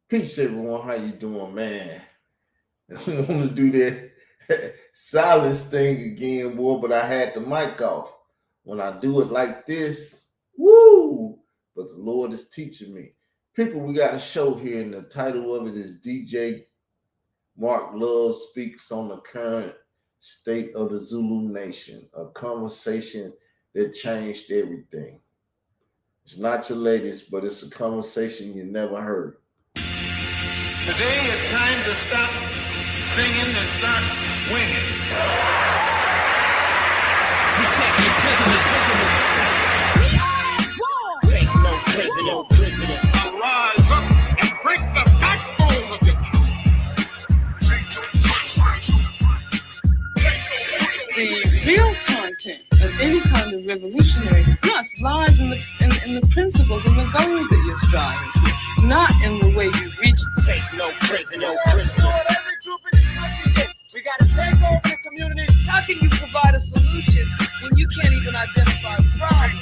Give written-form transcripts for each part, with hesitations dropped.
Peace, everyone. How you doing, man? I want to do that silence thing again, boy, but I had the mic off. When I do it like this, woo! But the Lord is teaching me. People, we got a show here, and the title of it is DJ Mark Love Speaks on the Current State of the Zulu Nation, a conversation that changed everything. It's not your latest, but it's a conversation you never heard. Today it's time to stop singing and start swinging. We take no prisoners. We are war. Take no prisoners. Rise up and break the backbone of your The real content of any kind of revolutionary thrust lies in the principles and the goals that you're striving for, not in the way you reach them. Take no prisoners. Every group in the country, we got to take over the community. How can you provide a solution when you can't even identify the problem?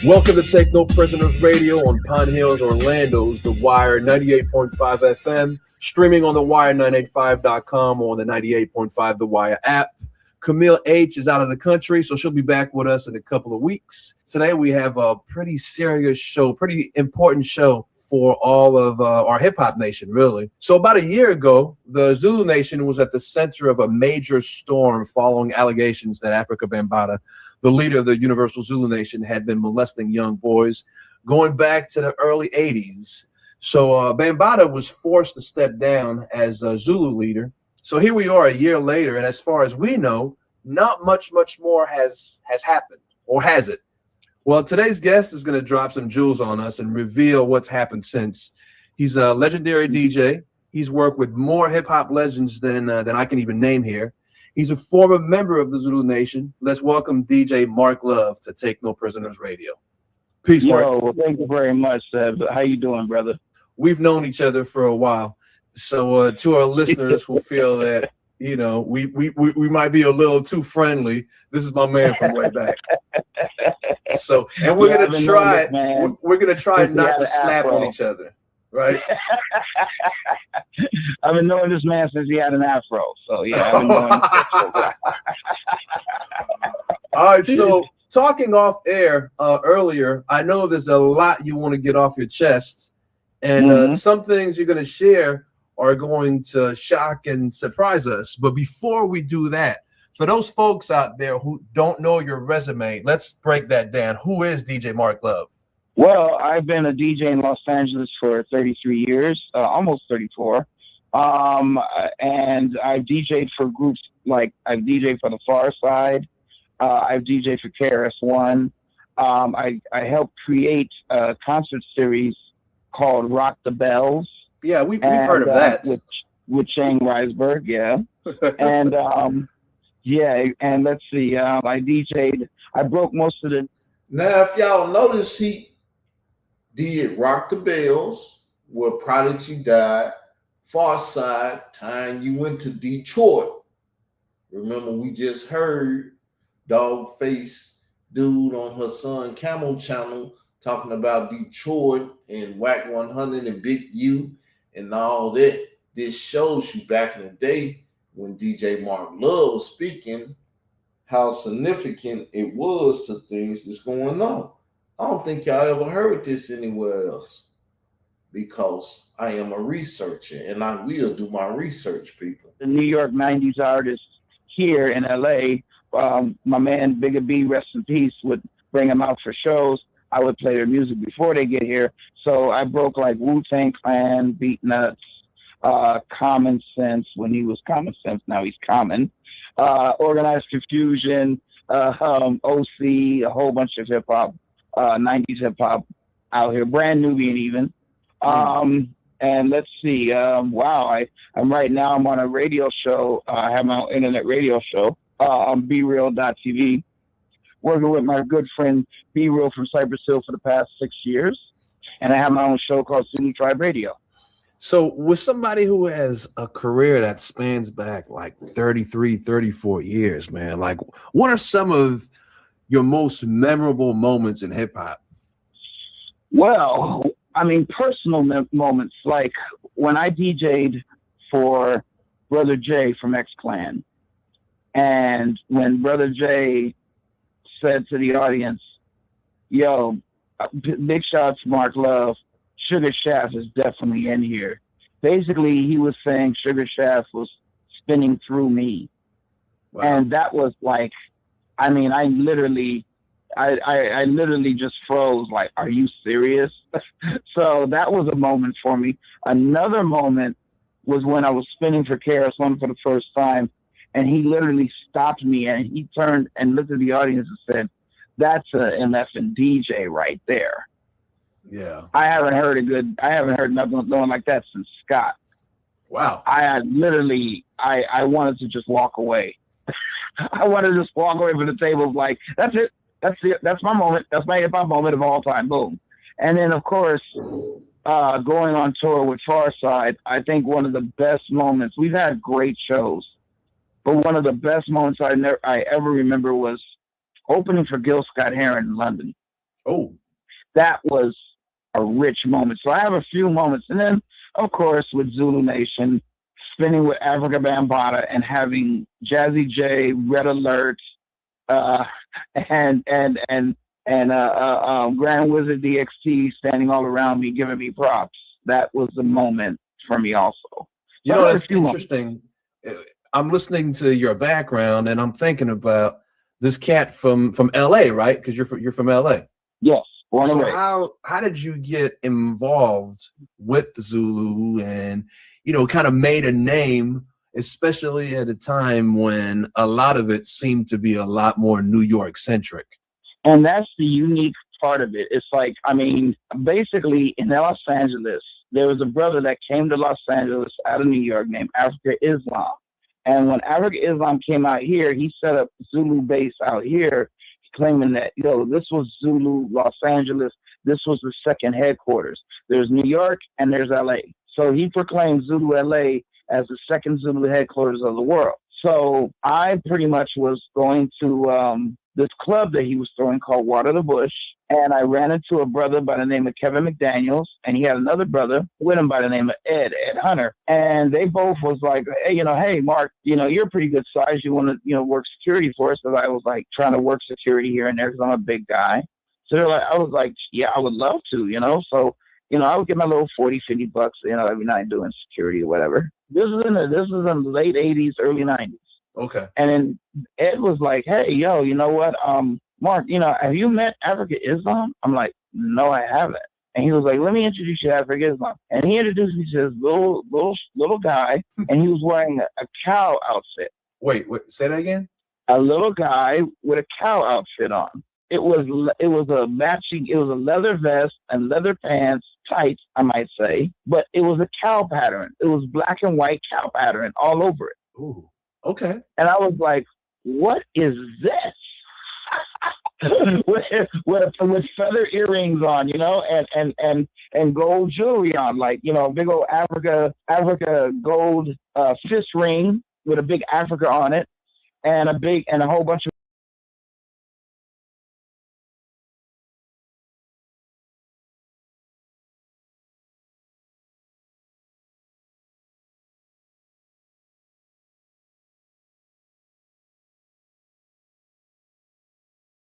Welcome to Take No Prisoners Radio on Pine Hills, Orlando's The Wire 98.5 FM, streaming on thewire985.com or on the 98.5 The Wire app. Camille H. is out of the country, so she'll be back with us in a couple of weeks. Today we have a pretty serious show, pretty important show for all of our hip-hop nation, really. So about a year ago, the Zulu Nation was at the center of a major storm following allegations that Africa Bambaataa, the leader of the Universal Zulu Nation, had been molesting young boys going back to the early 80s. So Bambaataa was forced to step down as a Zulu leader. So here we are a year later, and as far as we know, not much more has happened, or has it? Well, today's guest is going to drop some jewels on us and reveal what's happened since. He's a legendary DJ. He's worked with more hip-hop legends than I can even name here. He's a former member of the Zulu Nation. Let's welcome DJ Mark Love to Take No Prisoners Radio. Peace, Mark. Well, thank you very much, Seb. How you doing, brother? We've known each other for a while. So to our listeners who feel that, you know, we might be a little too friendly, this is my man from way back. So, and we're gonna try not to slap on each other, right? I've been knowing this man since he had an afro. So yeah, I've been knowing him for a while. All right, so talking off air earlier, I know there's a lot you want to get off your chest, and some things you're gonna share are going to shock and surprise us. But before we do that, for those folks out there who don't know your resume, let's break that down. Who is DJ Mark Love? Well, I've been a DJ in Los Angeles for 33 years, almost 34. And I've DJed for groups like I've DJed for the Far Side. I've DJed for KRS-One. I helped create a concert series called Rock the Bells. Yeah, we've heard of that. With Shane Weisberg, yeah. And yeah, and let's see, I DJ'd, I broke most of the... Now, if y'all notice, he did Rock the Bells, where Prodigy died, Far Side, time you went to Detroit. Remember, we just heard Dogface Dude on her son Camel Channel talking about Detroit and Whack 100 and Big U and all that. This shows you back in the day when DJ Mark Love was speaking, how significant it was to things that's going on. I don't think y'all ever heard this anywhere else because I am a researcher and I will do my research, people. The New York 90s artists here in LA, my man Bigger B, rest in peace, would bring them out for shows. I would play their music before they get here. So I broke like Wu-Tang Clan, Beatnuts, Common Sense, when he was Common Sense, now he's Common, Organized Confusion, OC, a whole bunch of hip-hop, 90s hip-hop out here, Brand Nubian even. And let's see, wow, I'm right now, I'm on a radio show, I have my own internet radio show, on BeReal.tv. Working with my good friend B-Real from Cypress Hill for the past 6 years. And I have my own show called Zulu Tribe Radio. So with somebody who has a career that spans back like 33, 34 years, man, like what are some of your most memorable moments in hip hop? Well, I mean, personal moments, like when I DJ'd for Brother J from X Clan, and when Brother J said to the audience, yo, big shout out to Mark Love, Sugar Shaft is definitely in here. Basically, he was saying Sugar Shaft was spinning through me. Wow. And that was like, I mean, I literally just froze, like, are you serious? So that was a moment for me. Another moment was when I was spinning for KRS-One for the first time, and he literally stopped me, and he turned and looked at the audience and said, that's an effing DJ right there. Yeah. I haven't heard nothing going like that since Scott. Wow. I literally wanted to just walk away. I wanted to just walk away from the table, like, that's it. That's my moment. That's my hip hop moment of all time. Boom. And then, of course, going on tour with Farside, I think one of the best moments, we've had great shows, but one of the best moments I ever remember was opening for Gil Scott-Heron in London. Oh. That was a rich moment. So I have a few moments. And then, of course, with Zulu Nation, spinning with Africa Bambaataa and having Jazzy J, Red Alert, and Grand Wizard DXT standing all around me, giving me props. That was the moment for me also. You know, that's interesting. I'm listening to your background and I'm thinking about this cat from LA, right? Because you're from LA. Yes. So how did you get involved with the Zulu and, you know, kind of made a name, especially at a time when a lot of it seemed to be a lot more New York centric? And that's the unique part of it. It's like, I mean, basically in Los Angeles, there was a brother that came to Los Angeles out of New York named Africa Islam. And when Africa Islam came out here, he set up Zulu base out here, claiming that, yo, this was Zulu Los Angeles. This was the second headquarters. There's New York and there's LA. So he proclaimed Zulu LA as the second Zulu headquarters of the world. So I pretty much was going to this club that he was throwing called Water the Bush, and I ran into a brother by the name of Kevin McDaniels, and he had another brother with him by the name of Ed Hunter, and they both was like, hey, hey, Mark, you're a pretty good size. You want to, work security for us? Because I was like trying to work security here and there because I'm a big guy. So I was like, yeah, I would love to, So, I would get my little $40, $50, every night doing security or whatever. This is in the late 80s, early 90s. Okay. And then Ed was like, hey, yo, you know what? Mark, have you met Africa Islam? I'm like, no, I haven't. And he was like, let me introduce you to Africa Islam. And he introduced me to this little guy, and he was wearing a cow outfit. Wait, say that again? A little guy with a cow outfit on. It was a leather vest and leather pants, tights, I might say, but it was a cow pattern. It was black and white cow pattern all over it. Ooh, okay. And I was like, what is this? with feather earrings on, and gold jewelry on, like, big old Africa gold fist ring with a big Africa on it, and a whole bunch